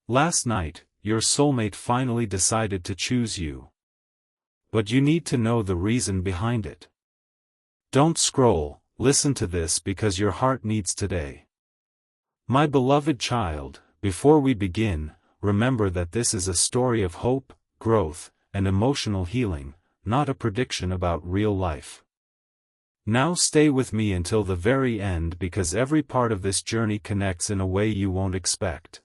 Last night, your soulmate finally decided to choose you. But you need to know the reason behind it. Don't scroll, listen to this because your heart needs today. My beloved child, before we begin, remember that this is a story of hope, growth, and emotional healing, not a prediction about real life. Now stay with me until the very end because every part of this journey connects in a way you won't expect.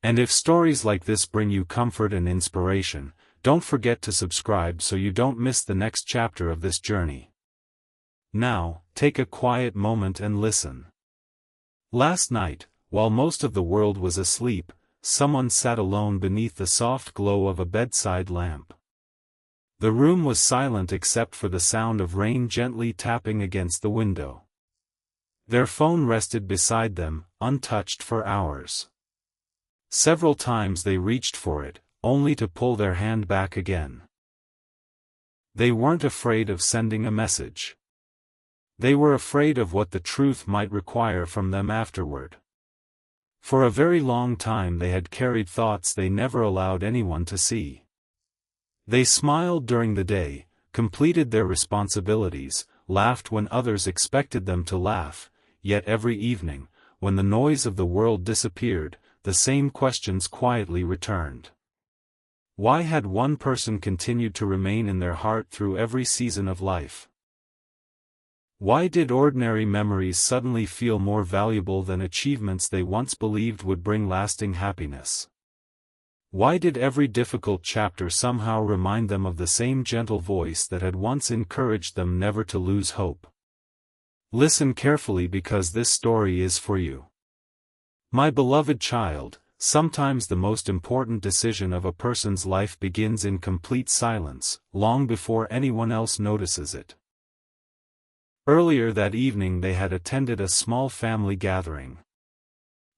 And if stories like this bring you comfort and inspiration, don't forget to subscribe so you don't miss the next chapter of this journey. Now, take a quiet moment and listen. Last night, while most of the world was asleep, someone sat alone beneath the soft glow of a bedside lamp. The room was silent except for the sound of rain gently tapping against the window. Their phone rested beside them, untouched for hours. Several times they reached for it, only to pull their hand back again. They weren't afraid of sending a message. They were afraid of what the truth might require from them afterward. For a very long time they had carried thoughts they never allowed anyone to see. They smiled during the day, completed their responsibilities, laughed when others expected them to laugh, yet every evening, when the noise of the world disappeared, the same questions quietly returned. Why had one person continued to remain in their heart through every season of life? Why did ordinary memories suddenly feel more valuable than achievements they once believed would bring lasting happiness? Why did every difficult chapter somehow remind them of the same gentle voice that had once encouraged them never to lose hope? Listen carefully because this story is for you. My beloved child, sometimes the most important decision of a person's life begins in complete silence, long before anyone else notices it. Earlier that evening they had attended a small family gathering.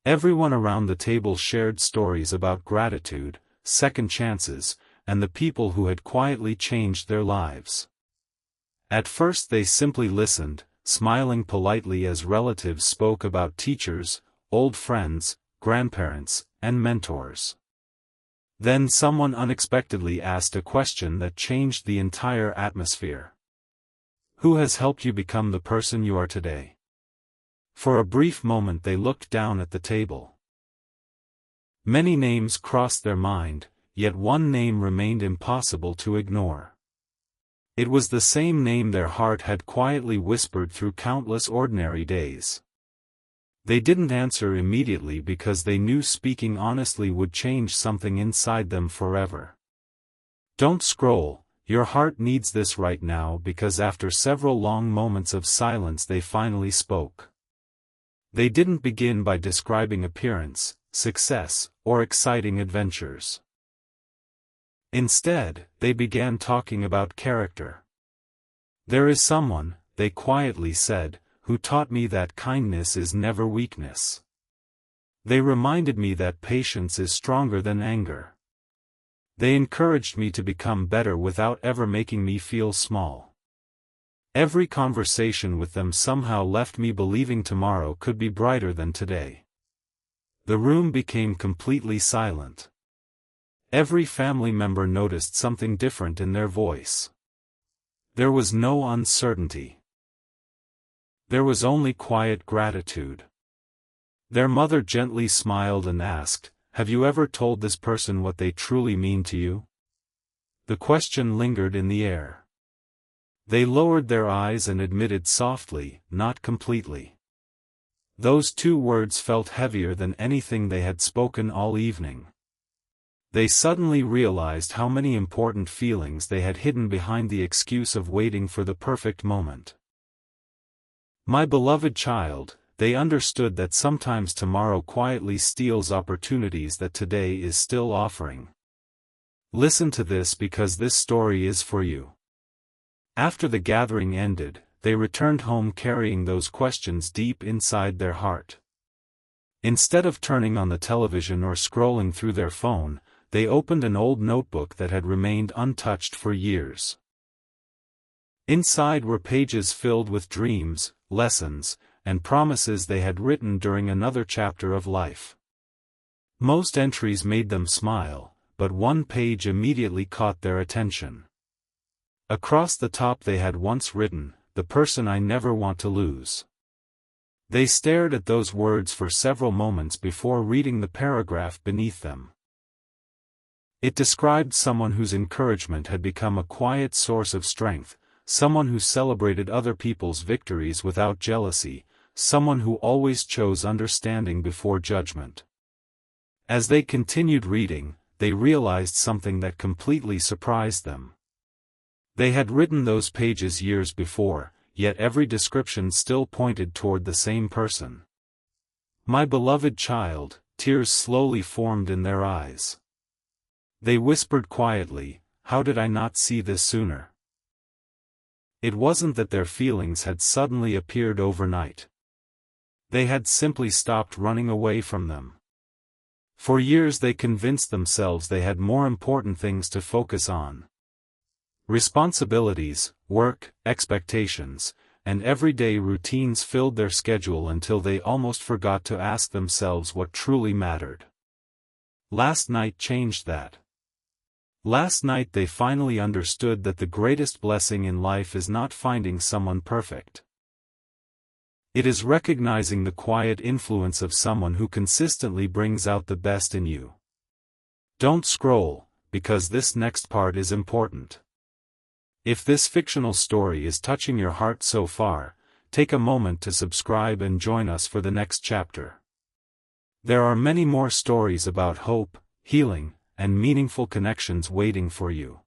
Everyone around the table shared stories about gratitude, second chances, and the people who had quietly changed their lives. At first they simply listened, smiling politely as relatives spoke about teachers, old friends, grandparents, and mentors. Then someone unexpectedly asked a question that changed the entire atmosphere. Who has helped you become the person you are today? For a brief moment they looked down at the table. Many names crossed their mind, yet one name remained impossible to ignore. It was the same name their heart had quietly whispered through countless ordinary days. They didn't answer immediately because they knew speaking honestly would change something inside them forever. Don't scroll, your heart needs this right now because after several long moments of silence they finally spoke. They didn't begin by describing appearance, success, or exciting adventures. Instead, they began talking about character. There is someone, they quietly said, who taught me that kindness is never weakness. They reminded me that patience is stronger than anger. They encouraged me to become better without ever making me feel small. Every conversation with them somehow left me believing tomorrow could be brighter than today. The room became completely silent. Every family member noticed something different in their voice. There was no uncertainty. There was only quiet gratitude. Their mother gently smiled and asked, "Have you ever told this person what they truly mean to you?" The question lingered in the air. They lowered their eyes and admitted softly, "Not completely." Those two words felt heavier than anything they had spoken all evening. They suddenly realized how many important feelings they had hidden behind the excuse of waiting for the perfect moment. My beloved child, they understood that sometimes tomorrow quietly steals opportunities that today is still offering. Listen to this because this story is for you. After the gathering ended, they returned home carrying those questions deep inside their heart. Instead of turning on the television or scrolling through their phone, they opened an old notebook that had remained untouched for years. Inside were pages filled with dreams, lessons, and promises they had written during another chapter of life. Most entries made them smile, but one page immediately caught their attention. Across the top they had once written, "The person I never want to lose." They stared at those words for several moments before reading the paragraph beneath them. It described someone whose encouragement had become a quiet source of strength, someone who celebrated other people's victories without jealousy, someone who always chose understanding before judgment. As they continued reading, they realized something that completely surprised them. They had written those pages years before, yet every description still pointed toward the same person. "My beloved child," tears slowly formed in their eyes. They whispered quietly, "How did I not see this sooner?" It wasn't that their feelings had suddenly appeared overnight. They had simply stopped running away from them. For years they convinced themselves they had more important things to focus on. Responsibilities, work, expectations, and everyday routines filled their schedule until they almost forgot to ask themselves what truly mattered. Last night changed that. Last night they finally understood that the greatest blessing in life is not finding someone perfect. It is recognizing the quiet influence of someone who consistently brings out the best in you. Don't scroll, because this next part is important. If this fictional story is touching your heart so far, take a moment to subscribe and join us for the next chapter. There are many more stories about hope, healing, and meaningful connections waiting for you.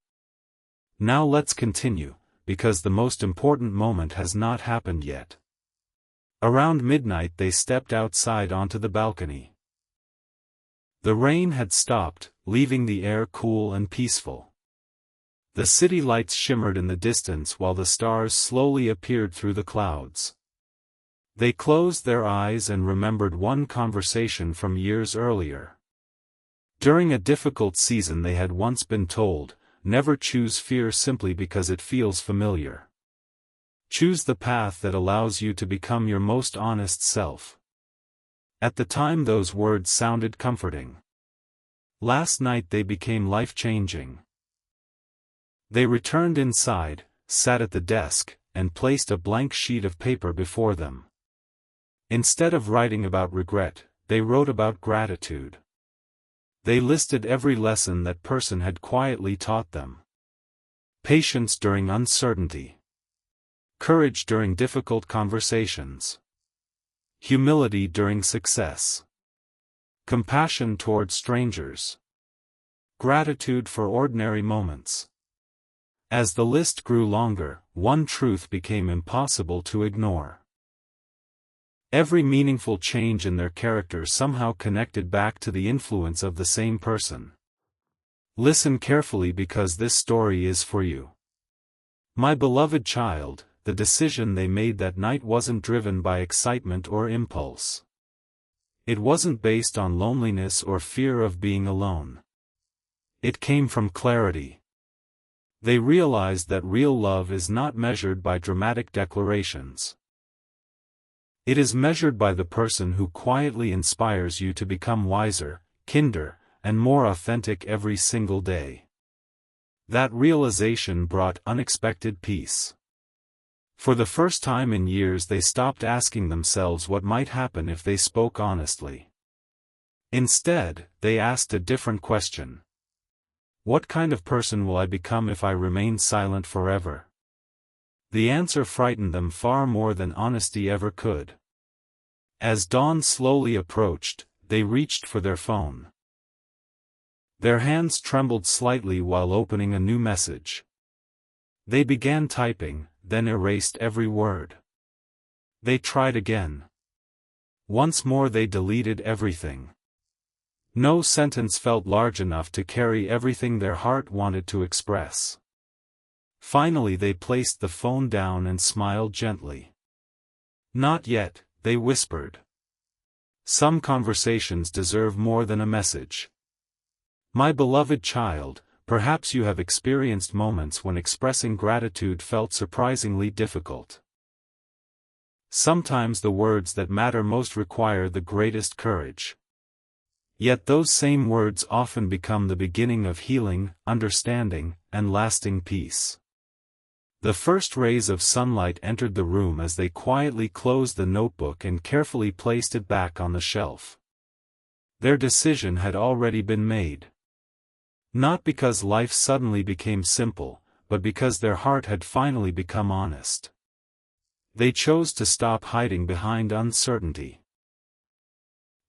Now let's continue, because the most important moment has not happened yet. Around midnight they stepped outside onto the balcony. The rain had stopped, leaving the air cool and peaceful. The city lights shimmered in the distance while the stars slowly appeared through the clouds. They closed their eyes and remembered one conversation from years earlier. During a difficult season they had once been told, "Never choose fear simply because it feels familiar. Choose the path that allows you to become your most honest self." At the time those words sounded comforting. Last night they became life-changing. They returned inside, sat at the desk, and placed a blank sheet of paper before them. Instead of writing about regret, they wrote about gratitude. They listed every lesson that person had quietly taught them. Patience during uncertainty. Courage during difficult conversations. Humility during success. Compassion toward strangers. Gratitude for ordinary moments. As the list grew longer, one truth became impossible to ignore. Every meaningful change in their character somehow connected back to the influence of the same person. Listen carefully because this story is for you. My beloved child, the decision they made that night wasn't driven by excitement or impulse. It wasn't based on loneliness or fear of being alone. It came from clarity. They realized that real love is not measured by dramatic declarations. It is measured by the person who quietly inspires you to become wiser, kinder, and more authentic every single day. That realization brought unexpected peace. For the first time in years they stopped asking themselves what might happen if they spoke honestly. Instead, they asked a different question. What kind of person will I become if I remain silent forever? The answer frightened them far more than honesty ever could. As dawn slowly approached, they reached for their phone. Their hands trembled slightly while opening a new message. They began typing, then erased every word. They tried again. Once more they deleted everything. No sentence felt large enough to carry everything their heart wanted to express. Finally they placed the phone down and smiled gently. Not yet, they whispered. Some conversations deserve more than a message. My beloved child, perhaps you have experienced moments when expressing gratitude felt surprisingly difficult. Sometimes the words that matter most require the greatest courage. Yet those same words often become the beginning of healing, understanding, and lasting peace. The first rays of sunlight entered the room as they quietly closed the notebook and carefully placed it back on the shelf. Their decision had already been made. Not because life suddenly became simple, but because their heart had finally become honest. They chose to stop hiding behind uncertainty.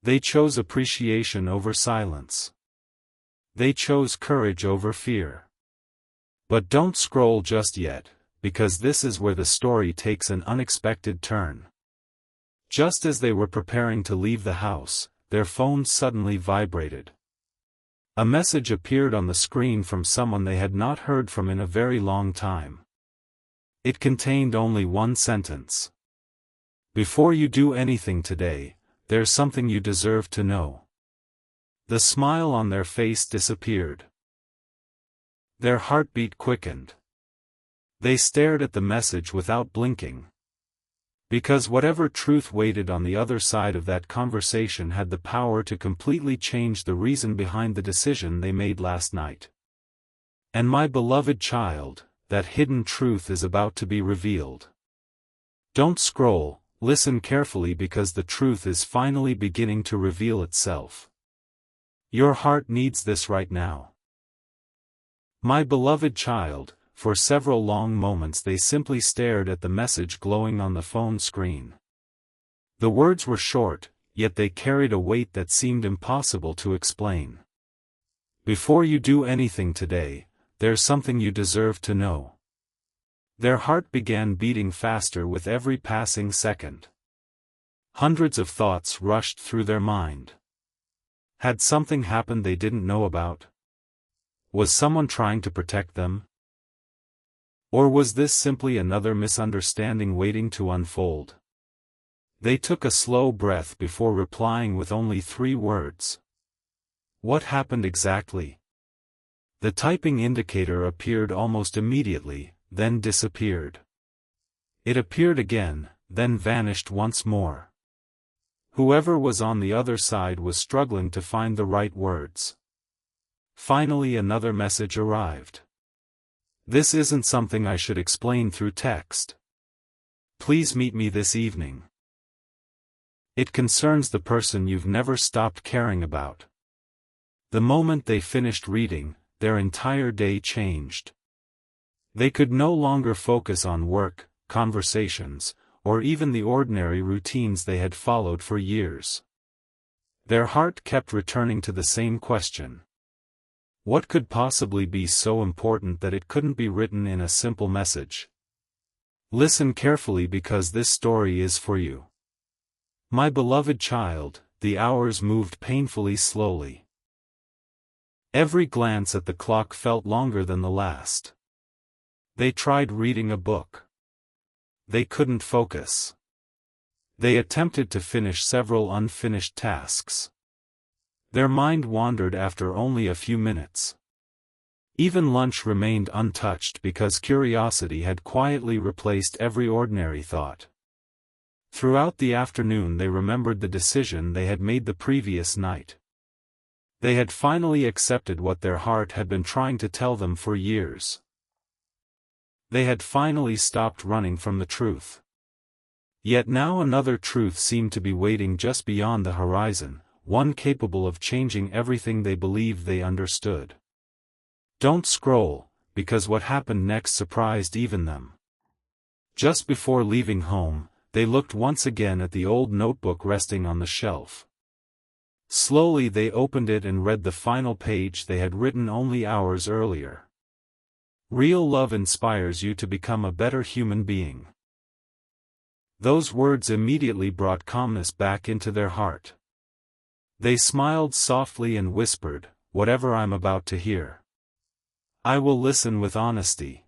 They chose appreciation over silence. They chose courage over fear. But don't scroll just yet, because this is where the story takes an unexpected turn. Just as they were preparing to leave the house, their phone suddenly vibrated. A message appeared on the screen from someone they had not heard from in a very long time. It contained only one sentence. "Before you do anything today, there's something you deserve to know." The smile on their face disappeared. Their heartbeat quickened. They stared at the message without blinking. Because whatever truth waited on the other side of that conversation had the power to completely change the reason behind the decision they made last night. "And my beloved child, that hidden truth is about to be revealed. Don't scroll, listen carefully because the truth is finally beginning to reveal itself. Your heart needs this right now." My beloved child. For several long moments they simply stared at the message glowing on the phone screen. The words were short, yet they carried a weight that seemed impossible to explain. "Before you do anything today, there's something you deserve to know." Their heart began beating faster with every passing second. Hundreds of thoughts rushed through their mind. Had something happened they didn't know about? Was someone trying to protect them? Or was this simply another misunderstanding waiting to unfold? They took a slow breath before replying with only 3 words. "What happened exactly?" The typing indicator appeared almost immediately, then disappeared. It appeared again, then vanished once more. Whoever was on the other side was struggling to find the right words. Finally another message arrived. "This isn't something I should explain through text. Please meet me this evening. It concerns the person you've never stopped caring about." The moment they finished reading, their entire day changed. They could no longer focus on work, conversations, or even the ordinary routines they had followed for years. Their heart kept returning to the same question. What could possibly be so important that it couldn't be written in a simple message? Listen carefully because this story is for you. My beloved child, the hours moved painfully slowly. Every glance at the clock felt longer than the last. They tried reading a book. They couldn't focus. They attempted to finish several unfinished tasks. Their mind wandered after only a few minutes. Even lunch remained untouched because curiosity had quietly replaced every ordinary thought. Throughout the afternoon they remembered the decision they had made the previous night. They had finally accepted what their heart had been trying to tell them for years. They had finally stopped running from the truth. Yet now another truth seemed to be waiting just beyond the horizon, one capable of changing everything they believed they understood. Don't scroll, because what happened next surprised even them. Just before leaving home, they looked once again at the old notebook resting on the shelf. Slowly they opened it and read the final page they had written only hours earlier. Real love inspires you to become a better human being. Those words immediately brought calmness back into their heart. They smiled softly and whispered, "Whatever I'm about to hear, I will listen with honesty."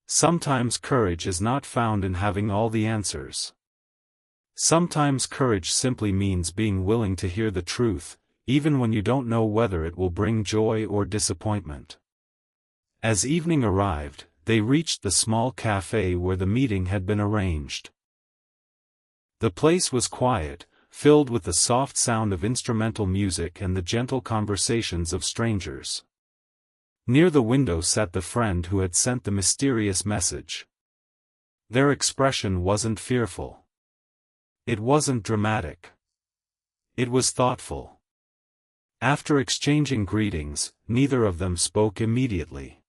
Sometimes courage is not found in having all the answers. Sometimes courage simply means being willing to hear the truth, even when you don't know whether it will bring joy or disappointment. As evening arrived, they reached the small cafe where the meeting had been arranged. The place was quiet, filled with the soft sound of instrumental music and the gentle conversations of strangers. Near the window sat the friend who had sent the mysterious message. Their expression wasn't fearful. It wasn't dramatic. It was thoughtful. After exchanging greetings, neither of them spoke immediately.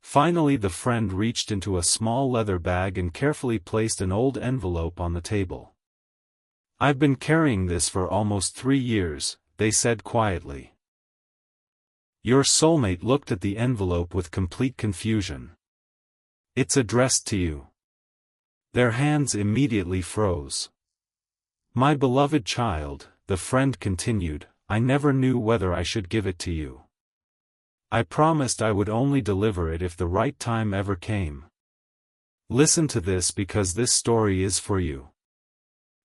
Finally, the friend reached into a small leather bag and carefully placed an old envelope on the table. "I've been carrying this for almost 3 years," they said quietly. Your soulmate looked at the envelope with complete confusion. "It's addressed to you." Their hands immediately froze. "My beloved child," the friend continued, "I never knew whether I should give it to you. I promised I would only deliver it if the right time ever came. Listen to this because this story is for you."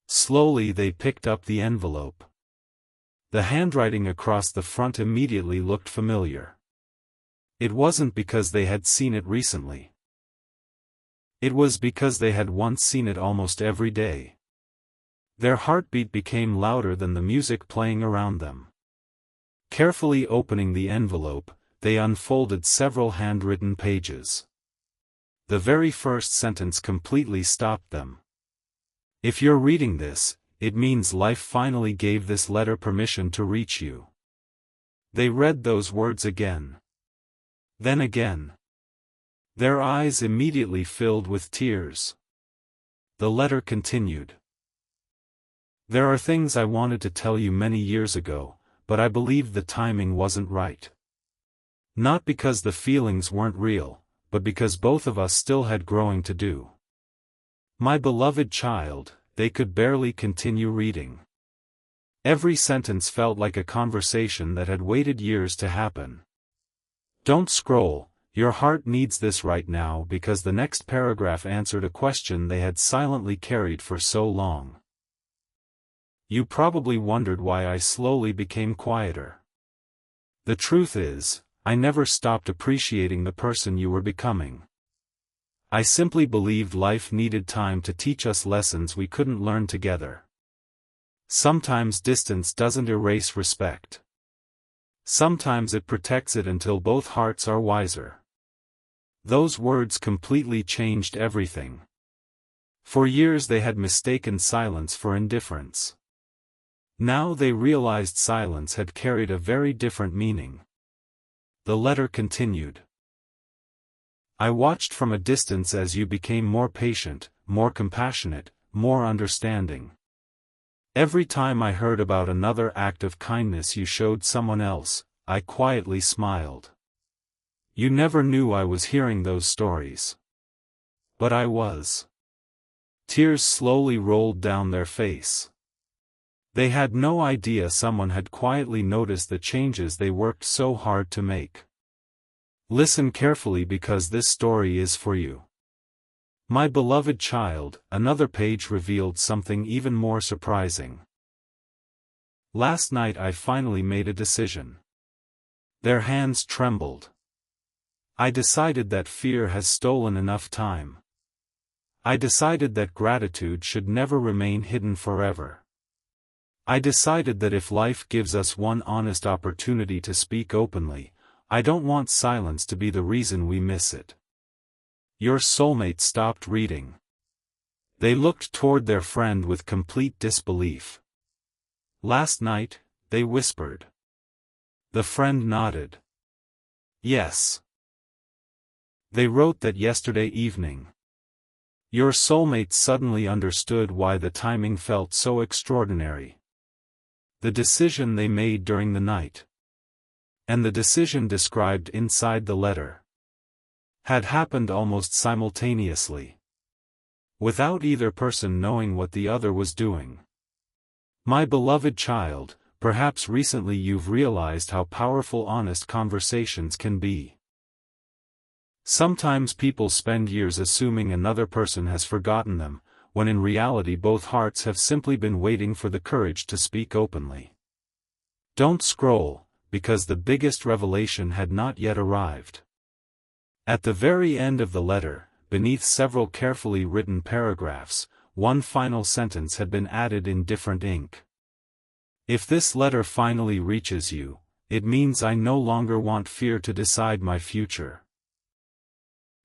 Slowly they picked up the envelope. The handwriting across the front immediately looked familiar. It wasn't because they had seen it recently. It was because they had once seen it almost every day. Their heartbeat became louder than the music playing around them. Carefully opening the envelope, they unfolded several handwritten pages. The very first sentence completely stopped them. "If you're reading this, it means life finally gave this letter permission to reach you." They read those words again. Then again. Their eyes immediately filled with tears. The letter continued. "There are things I wanted to tell you many years ago, but I believed the timing wasn't right. Not because the feelings weren't real, but because both of us still had growing to do. My beloved child," they could barely continue reading. Every sentence felt like a conversation that had waited years to happen. "Don't scroll, your heart needs this right now," because the next paragraph answered a question they had silently carried for so long. "You probably wondered why I slowly became quieter. The truth is, I never stopped appreciating the person you were becoming. I simply believed life needed time to teach us lessons we couldn't learn together. Sometimes distance doesn't erase respect. Sometimes it protects it until both hearts are wiser." Those words completely changed everything. For years they had mistaken silence for indifference. Now they realized silence had carried a very different meaning. The letter continued. "I watched from a distance as you became more patient, more compassionate, more understanding. Every time I heard about another act of kindness you showed someone else, I quietly smiled. You never knew I was hearing those stories. But I was." Tears slowly rolled down their face. They had no idea someone had quietly noticed the changes they worked so hard to make. Listen carefully because this story is for you. My beloved child, another page revealed something even more surprising. Last night I finally made a decision. Their hands trembled. I decided that fear has stolen enough time. I decided that gratitude should never remain hidden forever. I decided that if life gives us one honest opportunity to speak openly, I don't want silence to be the reason we miss it. Your soulmate stopped reading. They looked toward their friend with complete disbelief. Last night, they whispered. The friend nodded. Yes. They wrote that yesterday evening. Your soulmate suddenly understood why the timing felt so extraordinary. The decision they made during the night. And the decision described inside the letter. Had happened almost simultaneously. Without either person knowing what the other was doing. My beloved child, perhaps recently you've realized how powerful honest conversations can be. Sometimes people spend years assuming another person has forgotten them, when in reality both hearts have simply been waiting for the courage to speak openly. Don't scroll, because the biggest revelation had not yet arrived. At the very end of the letter, beneath several carefully written paragraphs, one final sentence had been added in different ink. If this letter finally reaches you, it means I no longer want fear to decide my future.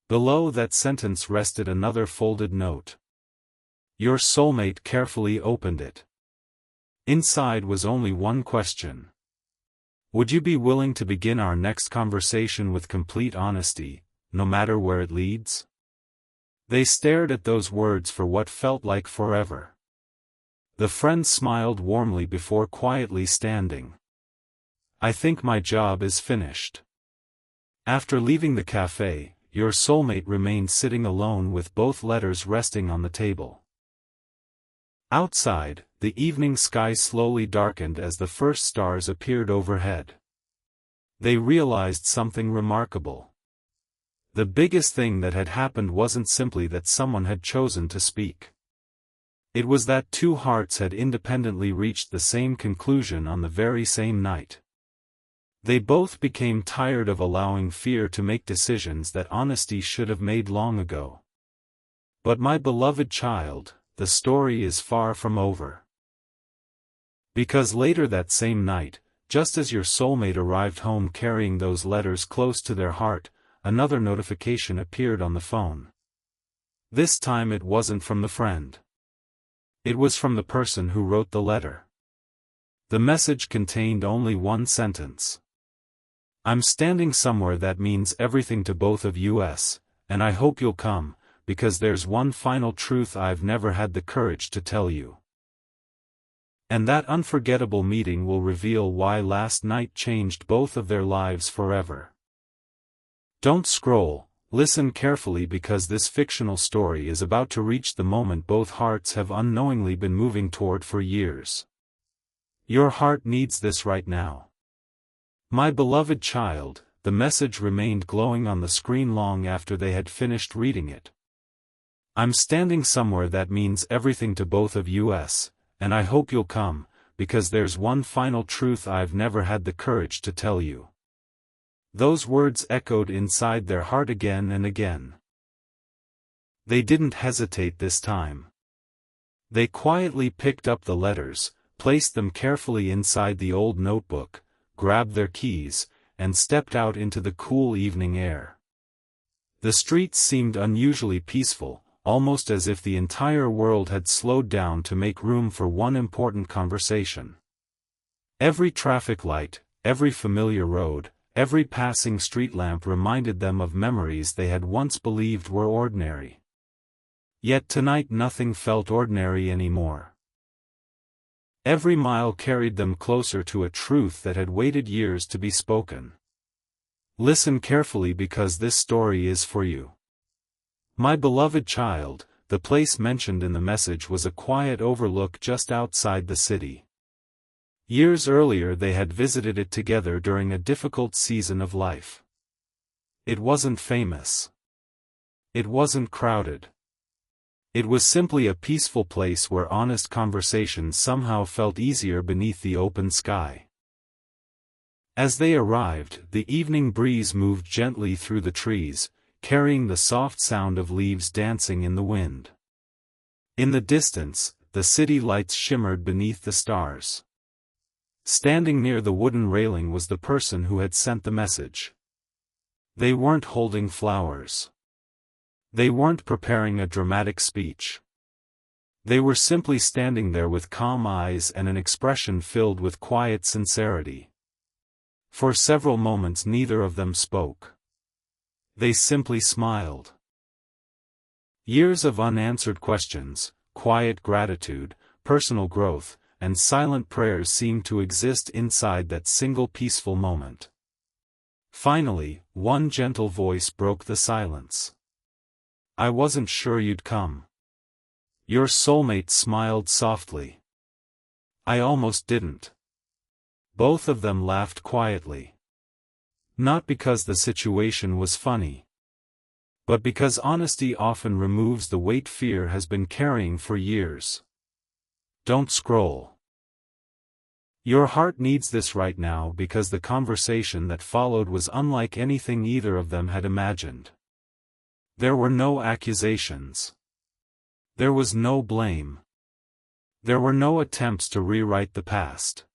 Below that sentence rested another folded note. Your soulmate carefully opened it. Inside was only one question. Would you be willing to begin our next conversation with complete honesty, no matter where it leads? They stared at those words for what felt like forever. The friend smiled warmly before quietly standing. I think my job is finished. After leaving the cafe, your soulmate remained sitting alone with both letters resting on the table. Outside, the evening sky slowly darkened as the first stars appeared overhead. They realized something remarkable. The biggest thing that had happened wasn't simply that someone had chosen to speak. It was that two hearts had independently reached the same conclusion on the very same night. They both became tired of allowing fear to make decisions that honesty should have made long ago. But my beloved child, the story is far from over. Because later that same night, just as your soulmate arrived home carrying those letters close to their heart, another notification appeared on the phone. This time it wasn't from the friend. It was from the person who wrote the letter. The message contained only one sentence. I'm standing somewhere that means everything to both of us, and I hope you'll come, because there's one final truth I've never had the courage to tell you. And that unforgettable meeting will reveal why last night changed both of their lives forever. Don't scroll, listen carefully because this fictional story is about to reach the moment both hearts have unknowingly been moving toward for years. Your heart needs this right now. My beloved child, the message remained glowing on the screen long after they had finished reading it. I'm standing somewhere that means everything to both of us, and I hope you'll come, because there's one final truth I've never had the courage to tell you. Those words echoed inside their heart again and again. They didn't hesitate this time. They quietly picked up the letters, placed them carefully inside the old notebook, grabbed their keys, and stepped out into the cool evening air. The streets seemed unusually peaceful, almost as if the entire world had slowed down to make room for one important conversation. Every traffic light, every familiar road, every passing street lamp reminded them of memories they had once believed were ordinary. Yet tonight nothing felt ordinary anymore. Every mile carried them closer to a truth that had waited years to be spoken. Listen carefully because this story is for you. My beloved child, the place mentioned in the message was a quiet overlook just outside the city. Years earlier they had visited it together during a difficult season of life. It wasn't famous. It wasn't crowded. It was simply a peaceful place where honest conversations somehow felt easier beneath the open sky. As they arrived, the evening breeze moved gently through the trees, carrying the soft sound of leaves dancing in the wind. In the distance, the city lights shimmered beneath the stars. Standing near the wooden railing was the person who had sent the message. They weren't holding flowers. They weren't preparing a dramatic speech. They were simply standing there with calm eyes and an expression filled with quiet sincerity. For several moments neither of them spoke. They simply smiled. Years of unanswered questions, quiet gratitude, personal growth, and silent prayers seemed to exist inside that single peaceful moment. Finally, one gentle voice broke the silence. I wasn't sure you'd come. Your soulmate smiled softly. I almost didn't. Both of them laughed quietly. Not because the situation was funny, but because honesty often removes the weight fear has been carrying for years. Don't scroll. Your heart needs this right now because the conversation that followed was unlike anything either of them had imagined. There were no accusations. There was no blame. There were no attempts to rewrite the past.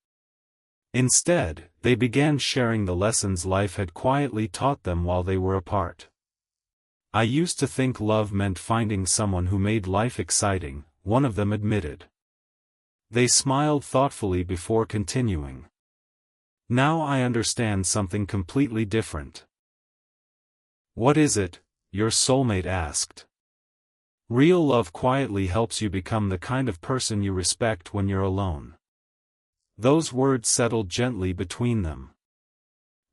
Instead, they began sharing the lessons life had quietly taught them while they were apart. "I used to think love meant finding someone who made life exciting," one of them admitted. They smiled thoughtfully before continuing. "Now I understand something completely different." "What is it?" your soulmate asked. "Real love quietly helps you become the kind of person you respect when you're alone." Those words settled gently between them.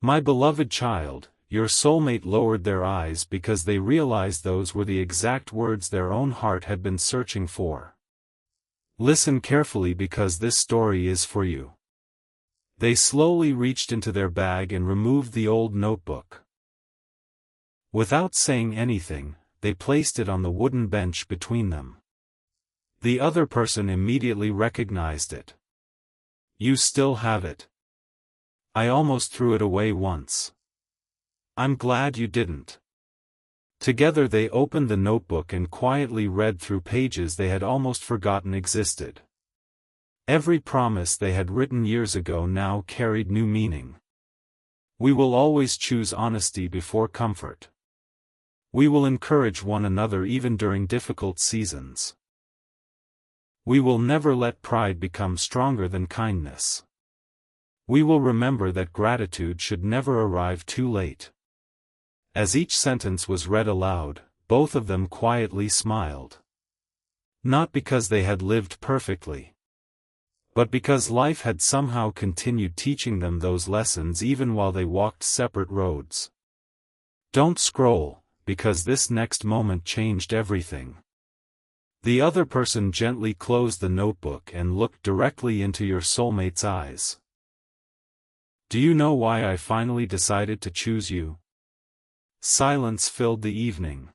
"My beloved child," your soulmate lowered their eyes because they realized those were the exact words their own heart had been searching for. "Listen carefully because this story is for you." They slowly reached into their bag and removed the old notebook. Without saying anything, they placed it on the wooden bench between them. The other person immediately recognized it. "You still have it. I almost threw it away once." "I'm glad you didn't." Together they opened the notebook and quietly read through pages they had almost forgotten existed. Every promise they had written years ago now carried new meaning. "We will always choose honesty before comfort. We will encourage one another even during difficult seasons. We will never let pride become stronger than kindness. We will remember that gratitude should never arrive too late." As each sentence was read aloud, both of them quietly smiled. Not because they had lived perfectly, but because life had somehow continued teaching them those lessons even while they walked separate roads. "Don't scroll, because this next moment changed everything." The other person gently closed the notebook and looked directly into your soulmate's eyes. "Do you know why I finally decided to choose you?" Silence filled the evening.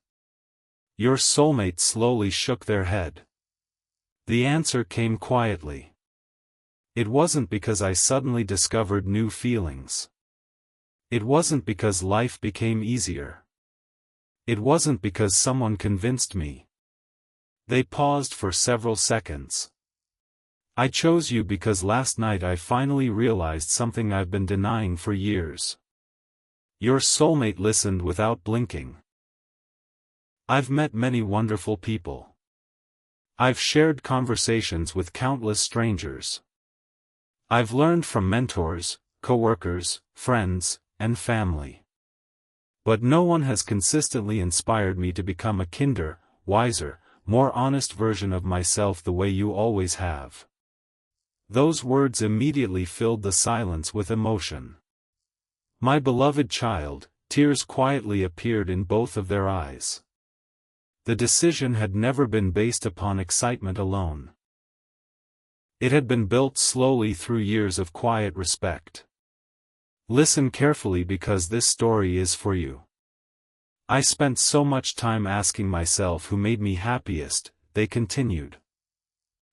Your soulmate slowly shook their head. The answer came quietly. "It wasn't because I suddenly discovered new feelings. It wasn't because life became easier. It wasn't because someone convinced me." They paused for several seconds. "I chose you because last night I finally realized something I've been denying for years." Your soulmate listened without blinking. "I've met many wonderful people. I've shared conversations with countless strangers. I've learned from mentors, coworkers, friends, and family. But no one has consistently inspired me to become a kinder, wiser, more honest version of myself the way you always have." Those words immediately filled the silence with emotion. "My beloved child," tears quietly appeared in both of their eyes. The decision had never been based upon excitement alone. It had been built slowly through years of quiet respect. "Listen carefully because this story is for you. I spent so much time asking myself who made me happiest," they continued.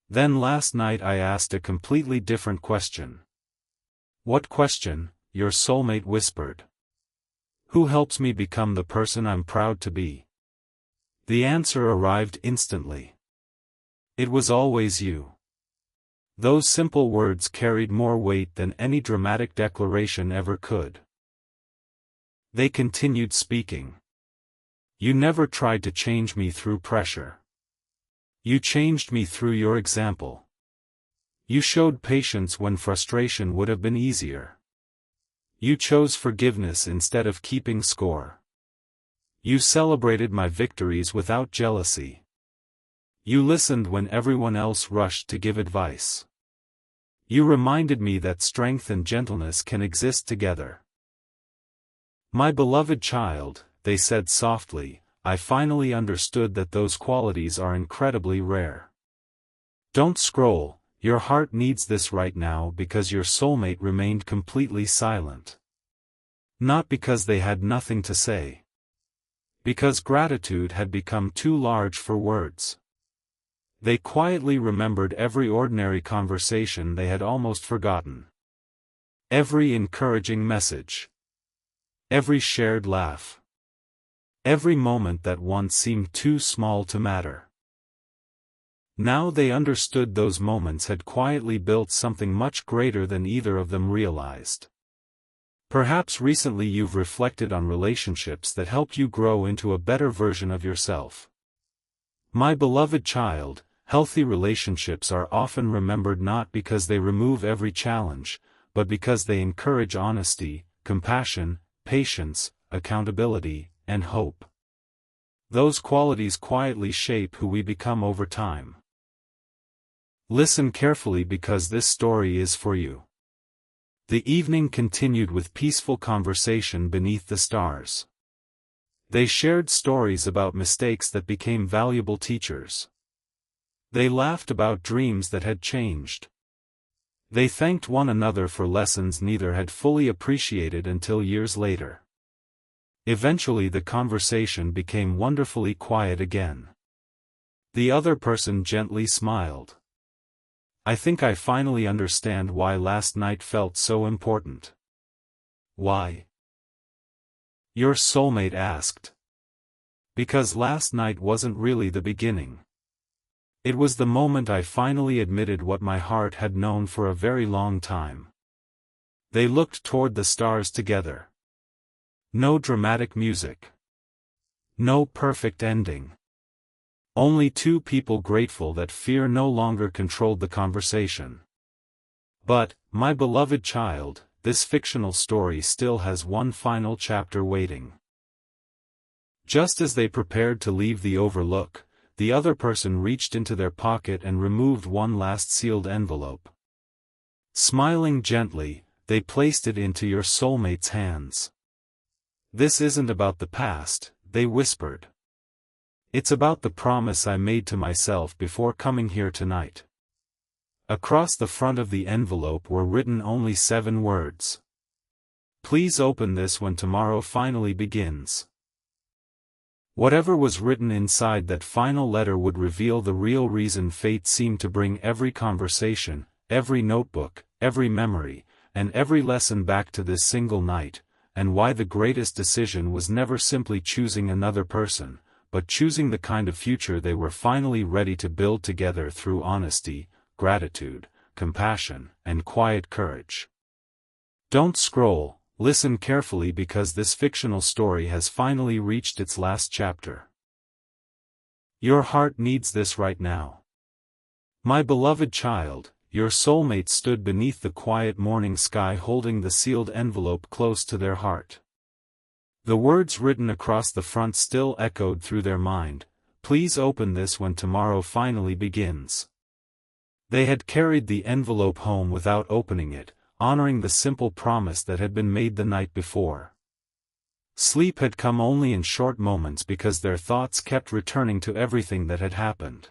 "Then last night I asked a completely different question." "What question?" your soulmate whispered. "Who helps me become the person I'm proud to be?" The answer arrived instantly. "It was always you." Those simple words carried more weight than any dramatic declaration ever could. They continued speaking. "You never tried to change me through pressure. You changed me through your example. You showed patience when frustration would have been easier. You chose forgiveness instead of keeping score. You celebrated my victories without jealousy. You listened when everyone else rushed to give advice. You reminded me that strength and gentleness can exist together." "My beloved child," they said softly, "I finally understood that those qualities are incredibly rare. Don't scroll, your heart needs this right now," because your soulmate remained completely silent. Not because they had nothing to say. Because gratitude had become too large for words. They quietly remembered every ordinary conversation they had almost forgotten. Every encouraging message. Every shared laugh. Every moment that once seemed too small to matter. Now they understood those moments had quietly built something much greater than either of them realized. Perhaps recently you've reflected on relationships that helped you grow into a better version of yourself. My beloved child, healthy relationships are often remembered not because they remove every challenge, but because they encourage honesty, compassion, patience, accountability, and hope. Those qualities quietly shape who we become over time. Listen carefully because this story is for you. The evening continued with peaceful conversation beneath the stars. They shared stories about mistakes that became valuable teachers. They laughed about dreams that had changed. They thanked one another for lessons neither had fully appreciated until years later. Eventually the conversation became wonderfully quiet again. The other person gently smiled. I think I finally understand why last night felt so important. Why? Your soulmate asked. Because last night wasn't really the beginning. It was the moment I finally admitted what my heart had known for a very long time. They looked toward the stars together. No dramatic music. No perfect ending. Only two people grateful that fear no longer controlled the conversation. But, my beloved child, this fictional story still has one final chapter waiting. Just as they prepared to leave the overlook, the other person reached into their pocket and removed one last sealed envelope. Smiling gently, they placed it into your soulmate's hands. This isn't about the past, they whispered. It's about the promise I made to myself before coming here tonight. Across the front of the envelope were written only 7 words. Please open this when tomorrow finally begins. Whatever was written inside that final letter would reveal the real reason fate seemed to bring every conversation, every notebook, every memory, and every lesson back to this single night, and why the greatest decision was never simply choosing another person, but choosing the kind of future they were finally ready to build together through honesty, gratitude, compassion, and quiet courage. Don't scroll, listen carefully because this fictional story has finally reached its last chapter. Your heart needs this right now. My beloved child, your soulmate stood beneath the quiet morning sky holding the sealed envelope close to their heart. The words written across the front still echoed through their mind, please open this when tomorrow finally begins. They had carried the envelope home without opening it, honoring the simple promise that had been made the night before. Sleep had come only in short moments because their thoughts kept returning to everything that had happened.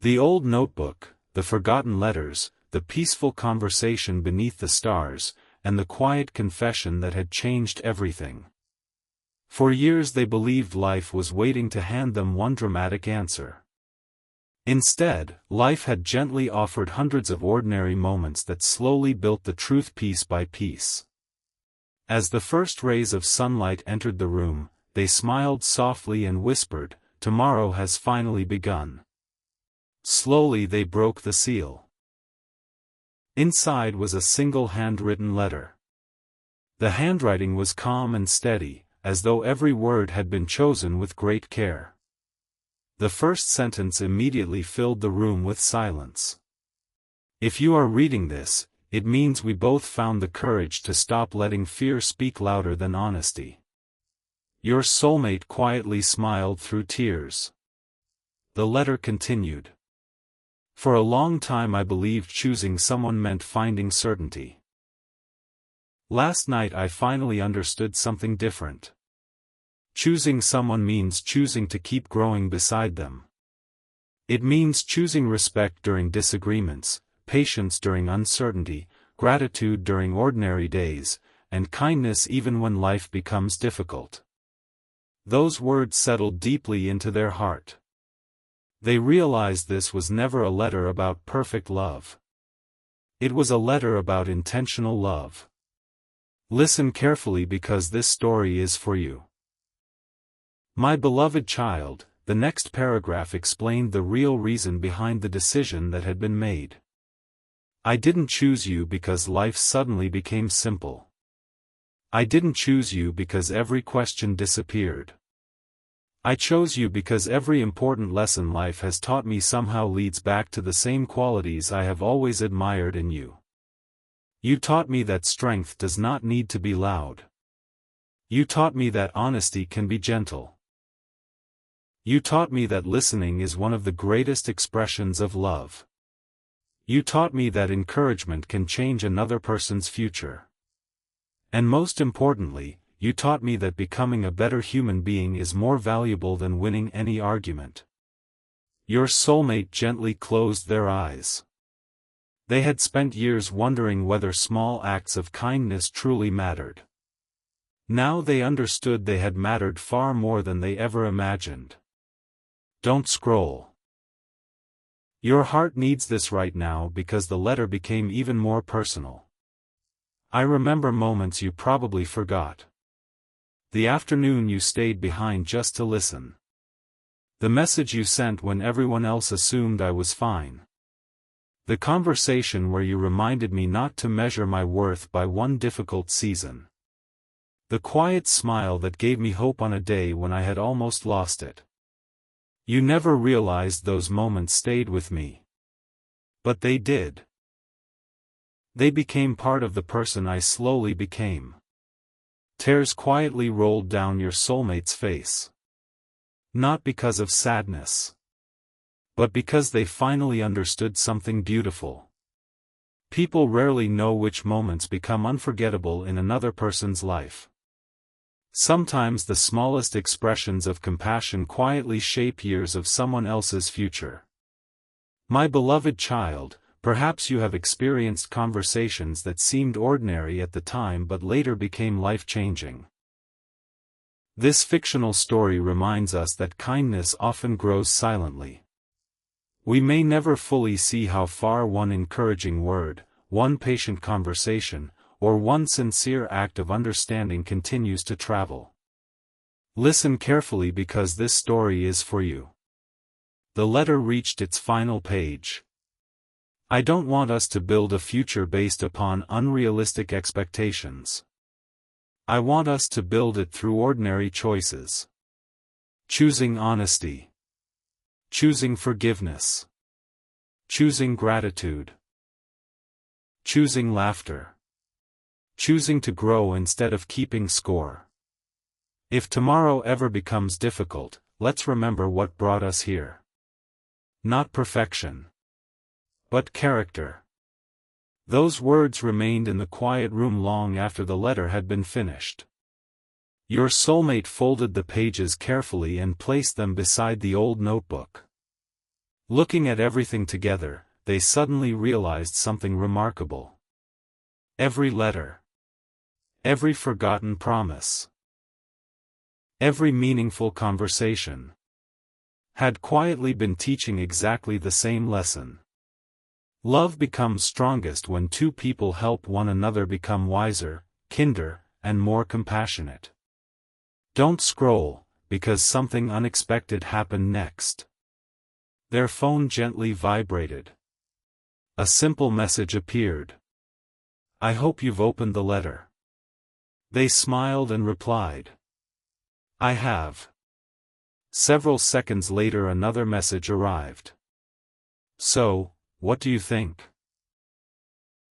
The old notebook, the forgotten letters, the peaceful conversation beneath the stars, and the quiet confession that had changed everything. For years they believed life was waiting to hand them one dramatic answer. Instead, life had gently offered hundreds of ordinary moments that slowly built the truth piece by piece. As the first rays of sunlight entered the room, they smiled softly and whispered, tomorrow has finally begun. Slowly they broke the seal. Inside was a single handwritten letter. The handwriting was calm and steady, as though every word had been chosen with great care. The first sentence immediately filled the room with silence. If you are reading this, it means we both found the courage to stop letting fear speak louder than honesty. Your soulmate quietly smiled through tears. The letter continued. For a long time I believed choosing someone meant finding certainty. Last night I finally understood something different. Choosing someone means choosing to keep growing beside them. It means choosing respect during disagreements, patience during uncertainty, gratitude during ordinary days, and kindness even when life becomes difficult. Those words settled deeply into their heart. They realized this was never a letter about perfect love. It was a letter about intentional love. Listen carefully because this story is for you. My beloved child, the next paragraph explained the real reason behind the decision that had been made. I didn't choose you because life suddenly became simple. I didn't choose you because every question disappeared. I chose you because every important lesson life has taught me somehow leads back to the same qualities I have always admired in you. You taught me that strength does not need to be loud. You taught me that honesty can be gentle. You taught me that listening is one of the greatest expressions of love. You taught me that encouragement can change another person's future. And most importantly, you taught me that becoming a better human being is more valuable than winning any argument. Your soulmate gently closed their eyes. They had spent years wondering whether small acts of kindness truly mattered. Now they understood they had mattered far more than they ever imagined. Don't scroll. Your heart needs this right now because the letter became even more personal. I remember moments you probably forgot. The afternoon you stayed behind just to listen. The message you sent when everyone else assumed I was fine. The conversation where you reminded me not to measure my worth by one difficult season. The quiet smile that gave me hope on a day when I had almost lost it. You never realized those moments stayed with me. But they did. They became part of the person I slowly became. Tears quietly rolled down your soulmate's face. Not because of sadness, but because they finally understood something beautiful. People rarely know which moments become unforgettable in another person's life. Sometimes the smallest expressions of compassion quietly shape years of someone else's future. My beloved child, perhaps you have experienced conversations that seemed ordinary at the time but later became life-changing. This fictional story reminds us that kindness often grows silently. We may never fully see how far one encouraging word, one patient conversation, or one sincere act of understanding continues to travel. Listen carefully because this story is for you. The letter reached its final page. I don't want us to build a future based upon unrealistic expectations. I want us to build it through ordinary choices. Choosing honesty. Choosing forgiveness. Choosing gratitude. Choosing laughter. Choosing to grow instead of keeping score. If tomorrow ever becomes difficult, let's remember what brought us here. Not perfection, but character. Those words remained in the quiet room long after the letter had been finished. Your soulmate folded the pages carefully and placed them beside the old notebook. Looking at everything together, they suddenly realized something remarkable. Every letter, every forgotten promise, every meaningful conversation had quietly been teaching exactly the same lesson. Love becomes strongest when two people help one another become wiser, kinder, and more compassionate. Don't scroll, because something unexpected happened next. Their phone gently vibrated. A simple message appeared. I hope you've opened the letter. They smiled and replied. I have. Several seconds later another message arrived. So, what do you think?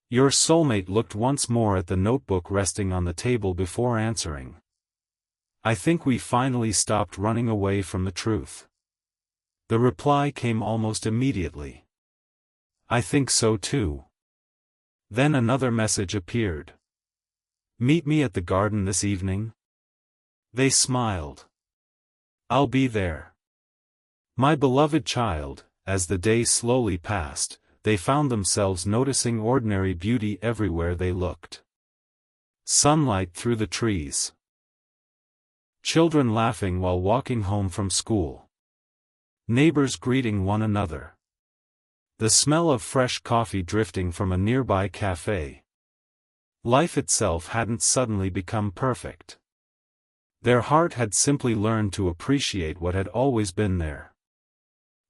Your soulmate looked once more at the notebook resting on the table before answering. I think we finally stopped running away from the truth. The reply came almost immediately. I think so too. Then another message appeared. Meet me at the garden this evening? They smiled. I'll be there. My beloved child, as the day slowly passed, they found themselves noticing ordinary beauty everywhere they looked. Sunlight through the trees. Children laughing while walking home from school. Neighbors greeting one another. The smell of fresh coffee drifting from a nearby cafe. Life itself hadn't suddenly become perfect. Their heart had simply learned to appreciate what had always been there.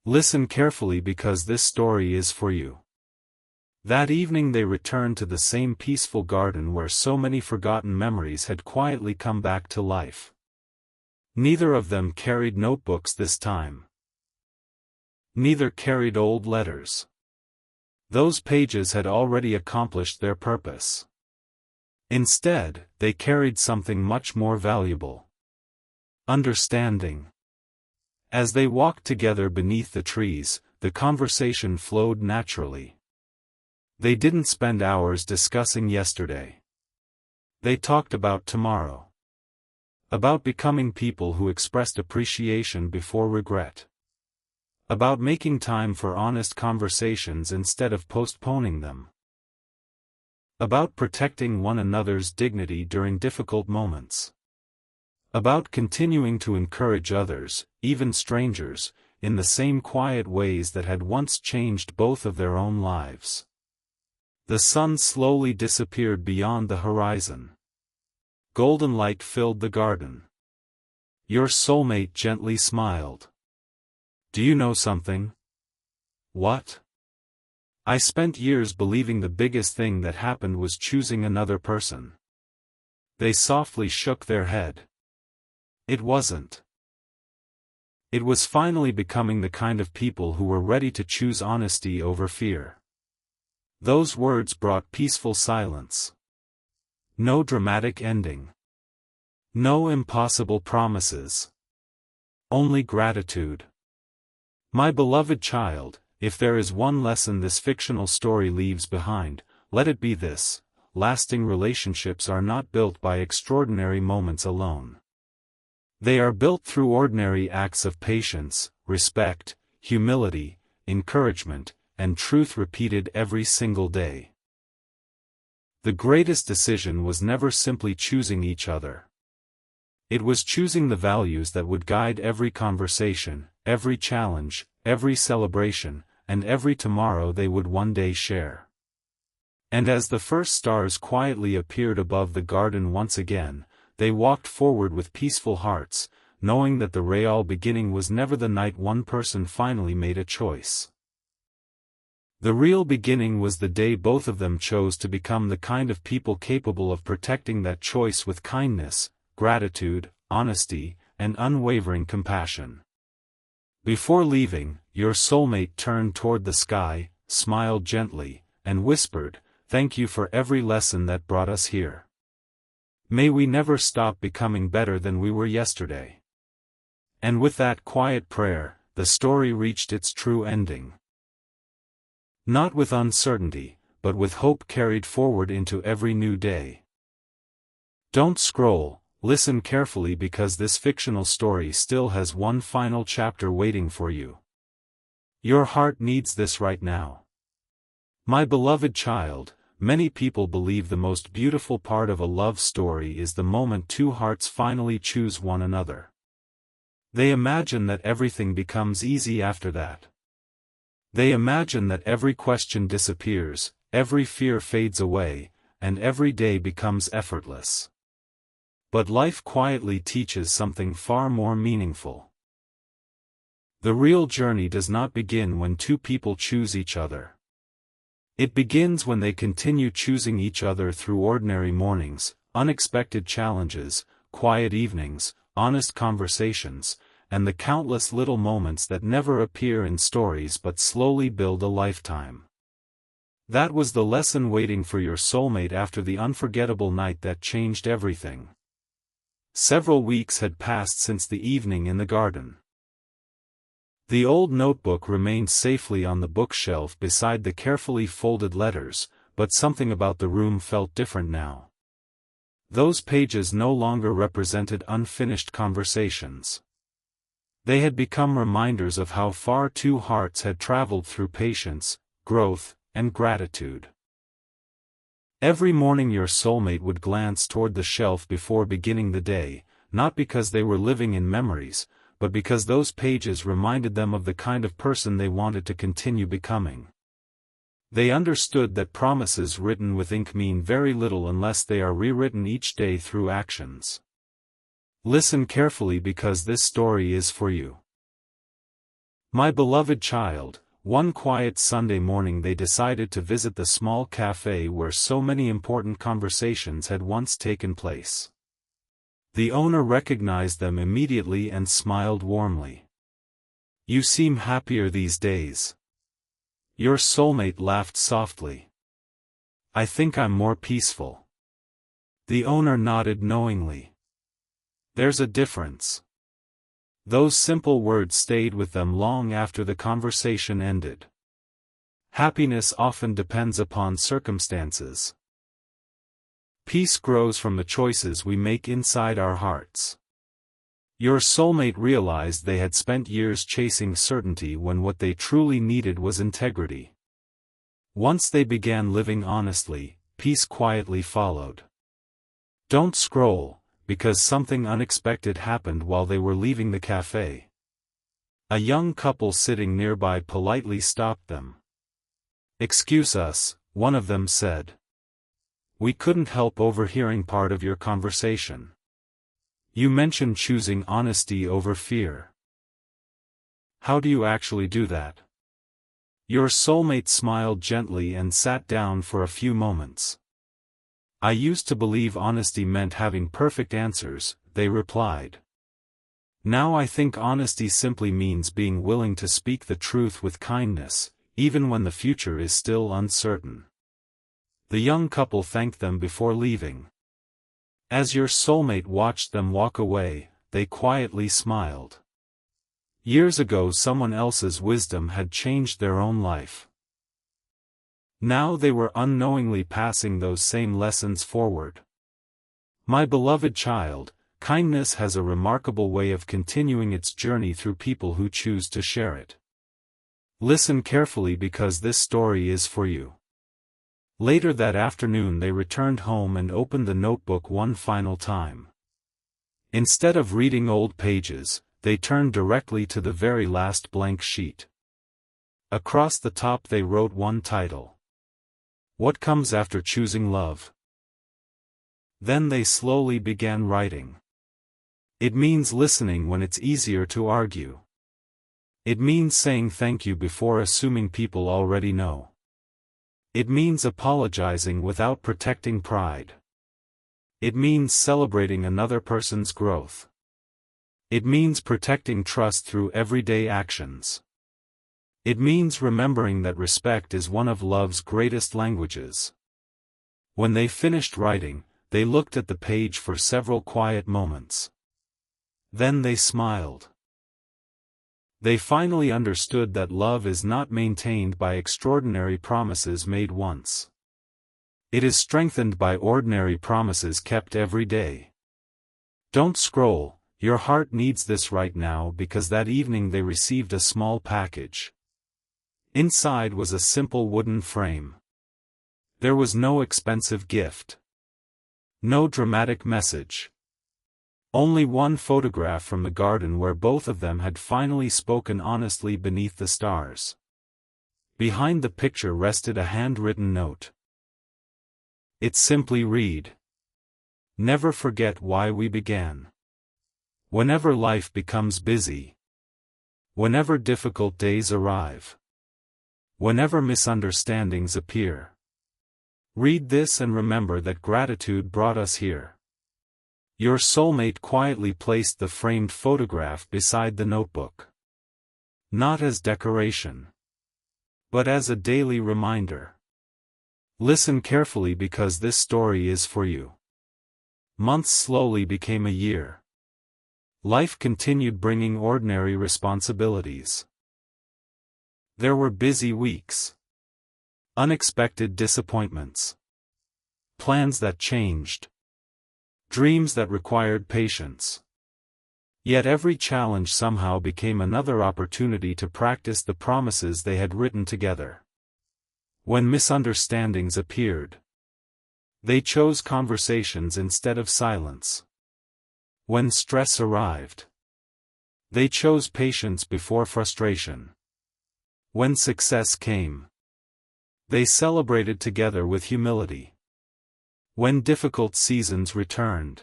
Listen carefully because this story is for you. That evening they returned to the same peaceful garden where so many forgotten memories had quietly come back to life. Neither of them carried notebooks this time. Neither carried old letters. Those pages had already accomplished their purpose. Instead, they carried something much more valuable. Understanding. As they walked together beneath the trees, the conversation flowed naturally. They didn't spend hours discussing yesterday. They talked about tomorrow. About becoming people who expressed appreciation before regret. About making time for honest conversations instead of postponing them. About protecting one another's dignity during difficult moments. About continuing to encourage others, even strangers, in the same quiet ways that had once changed both of their own lives. The sun slowly disappeared beyond the horizon. Golden light filled the garden. Your soulmate gently smiled. Do you know something? What? I spent years believing the biggest thing that happened was choosing another person. They softly shook their head. It wasn't. It was finally becoming the kind of people who were ready to choose honesty over fear. Those words brought peaceful silence. No dramatic ending. No impossible promises. Only gratitude. My beloved child, if there is one lesson this fictional story leaves behind, let it be this: lasting relationships are not built by extraordinary moments alone. They are built through ordinary acts of patience, respect, humility, encouragement, and truth repeated every single day. The greatest decision was never simply choosing each other. It was choosing the values that would guide every conversation, every challenge, every celebration, and every tomorrow they would one day share. And as the first stars quietly appeared above the garden once again, they walked forward with peaceful hearts, knowing that the real beginning was never the night one person finally made a choice. The real beginning was the day both of them chose to become the kind of people capable of protecting that choice with kindness, gratitude, honesty, and unwavering compassion. Before leaving, your soulmate turned toward the sky, smiled gently, and whispered, "Thank you for every lesson that brought us here. May we never stop becoming better than we were yesterday." And with that quiet prayer, the story reached its true ending. Not with uncertainty, but with hope carried forward into every new day. Don't scroll, listen carefully because this fictional story still has one final chapter waiting for you. Your heart needs this right now. My beloved child, many people believe the most beautiful part of a love story is the moment two hearts finally choose one another. They imagine that everything becomes easy after that. They imagine that every question disappears, every fear fades away, and every day becomes effortless. But life quietly teaches something far more meaningful. The real journey does not begin when two people choose each other. It begins when they continue choosing each other through ordinary mornings, unexpected challenges, quiet evenings, honest conversations, and the countless little moments that never appear in stories but slowly build a lifetime. That was the lesson waiting for your soulmate after the unforgettable night that changed everything. Several weeks had passed since the evening in the garden. The old notebook remained safely on the bookshelf beside the carefully folded letters, but something about the room felt different now. Those pages no longer represented unfinished conversations. They had become reminders of how far two hearts had traveled through patience, growth, and gratitude. Every morning your soulmate would glance toward the shelf before beginning the day, not because they were living in memories, but because those pages reminded them of the kind of person they wanted to continue becoming. They understood that promises written with ink mean very little unless they are rewritten each day through actions. Listen carefully because this story is for you. My beloved child, one quiet Sunday morning they decided to visit the small cafe where so many important conversations had once taken place. The owner recognized them immediately and smiled warmly. "You seem happier these days." Your soulmate laughed softly. "I think I'm more peaceful." The owner nodded knowingly. There's a difference. Those simple words stayed with them long after the conversation ended. Happiness often depends upon circumstances. Peace grows from the choices we make inside our hearts. Your soulmate realized they had spent years chasing certainty when what they truly needed was integrity. Once they began living honestly, peace quietly followed. Don't scroll, because something unexpected happened while they were leaving the cafe. A young couple sitting nearby politely stopped them. "Excuse us," one of them said. "We couldn't help overhearing part of your conversation. You mentioned choosing honesty over fear. How do you actually do that?" Your soulmate smiled gently and sat down for a few moments. "I used to believe honesty meant having perfect answers," they replied. "Now I think honesty simply means being willing to speak the truth with kindness, even when the future is still uncertain." The young couple thanked them before leaving. As your soulmate watched them walk away, they quietly smiled. Years ago someone else's wisdom had changed their own life. Now they were unknowingly passing those same lessons forward. My beloved child, kindness has a remarkable way of continuing its journey through people who choose to share it. Listen carefully because this story is for you. Later that afternoon they returned home and opened the notebook one final time. Instead of reading old pages, they turned directly to the very last blank sheet. Across the top they wrote one title. What comes after choosing love? Then they slowly began writing. It means listening when it's easier to argue. It means saying thank you before assuming people already know. It means apologizing without protecting pride. It means celebrating another person's growth. It means protecting trust through everyday actions. It means remembering that respect is one of love's greatest languages. When they finished writing, they looked at the page for several quiet moments. Then they smiled. They finally understood that love is not maintained by extraordinary promises made once. It is strengthened by ordinary promises kept every day. Don't scroll, your heart needs this right now because that evening they received a small package. Inside was a simple wooden frame. There was no expensive gift. No dramatic message. Only one photograph from the garden where both of them had finally spoken honestly beneath the stars. Behind the picture rested a handwritten note. It simply read: "Never forget why we began. Whenever life becomes busy. Whenever difficult days arrive. Whenever misunderstandings appear. Read this and remember that gratitude brought us here." Your soulmate quietly placed the framed photograph beside the notebook. Not as decoration, but as a daily reminder. Listen carefully because this story is for you. Months slowly became a year. Life continued bringing ordinary responsibilities. There were busy weeks. Unexpected disappointments. Plans that changed. Dreams that required patience. Yet every challenge somehow became another opportunity to practice the promises they had written together. When misunderstandings appeared, they chose conversations instead of silence. When stress arrived, they chose patience before frustration. When success came, they celebrated together with humility. When difficult seasons returned,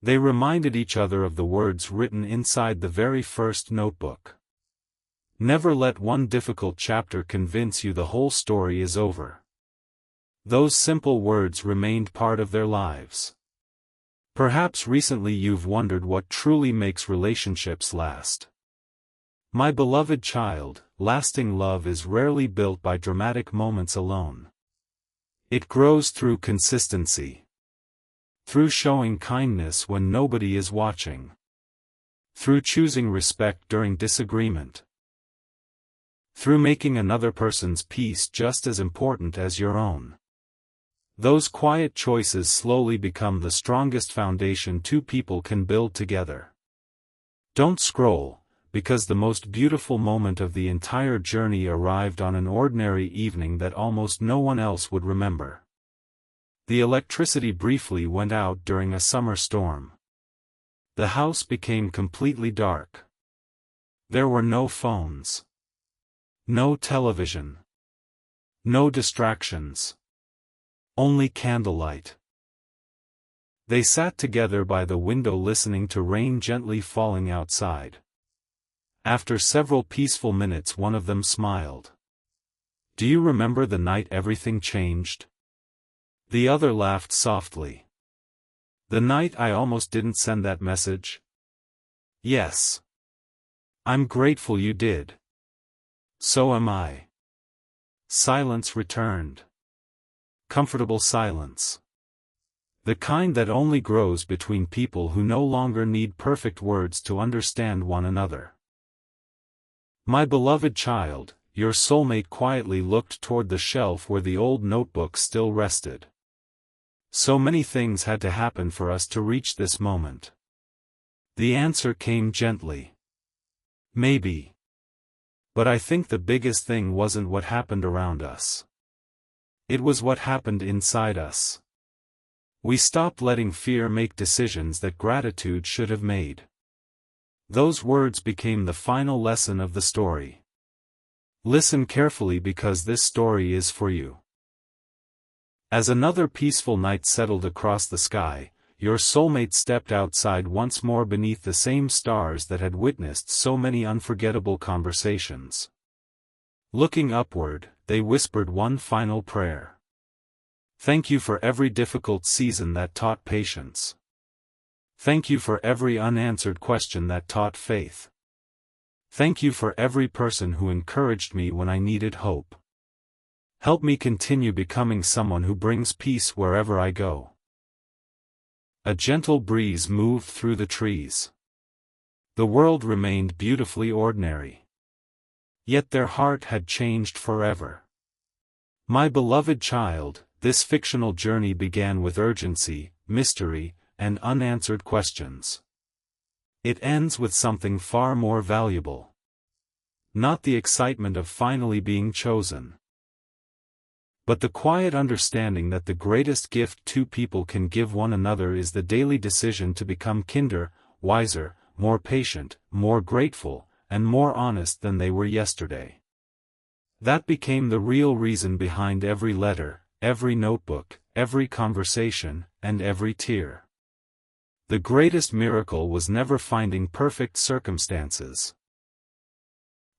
They reminded each other of the words written inside the very first notebook. Never let one difficult chapter convince you the whole story is over. Those simple words remained part of their lives. Perhaps recently you've wondered what truly makes relationships last. My beloved child, lasting love is rarely built by dramatic moments alone. It grows through consistency. Through showing kindness when nobody is watching. Through choosing respect during disagreement. Through making another person's peace just as important as your own. Those quiet choices slowly become the strongest foundation two people can build together. Don't scroll, because the most beautiful moment of the entire journey arrived on an ordinary evening that almost no one else would remember. The electricity briefly went out during a summer storm. The house became completely dark. There were no phones. No television. No distractions. Only candlelight. They sat together by the window listening to rain gently falling outside. After several peaceful minutes one of them smiled. "Do you remember the night everything changed?" The other laughed softly. "The night I almost didn't send that message?" "Yes. I'm grateful you did." "So am I." Silence returned. Comfortable silence. The kind that only grows between people who no longer need perfect words to understand one another. My beloved child, your soulmate quietly looked toward the shelf where the old notebook still rested. So many things had to happen for us to reach this moment. The answer came gently. Maybe. But I think the biggest thing wasn't what happened around us. It was what happened inside us. We stopped letting fear make decisions that gratitude should have made. Those words became the final lesson of the story. Listen carefully because this story is for you. As another peaceful night settled across the sky, your soulmate stepped outside once more beneath the same stars that had witnessed so many unforgettable conversations. Looking upward, they whispered one final prayer. Thank you for every difficult season that taught patience. Thank you for every unanswered question that taught faith. Thank you for every person who encouraged me when I needed hope. Help me continue becoming someone who brings peace wherever I go. A gentle breeze moved through the trees. The world remained beautifully ordinary. Yet their heart had changed forever. My beloved child, this fictional journey began with urgency, mystery, and unanswered questions. It ends with something far more valuable. Not the excitement of finally being chosen, but the quiet understanding that the greatest gift two people can give one another is the daily decision to become kinder, wiser, more patient, more grateful, and more honest than they were yesterday. That became the real reason behind every letter, every notebook, every conversation, and every tear. The greatest miracle was never finding perfect circumstances.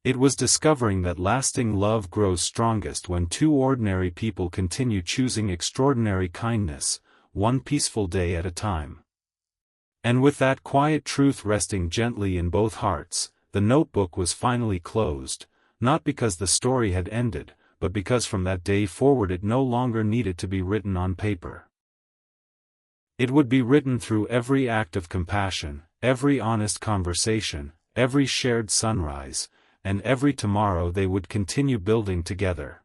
It was discovering that lasting love grows strongest when two ordinary people continue choosing extraordinary kindness, one peaceful day at a time. And with that quiet truth resting gently in both hearts, the notebook was finally closed, not because the story had ended, but because from that day forward it no longer needed to be written on paper. It would be written through every act of compassion, every honest conversation, every shared sunrise, and every tomorrow they would continue building together.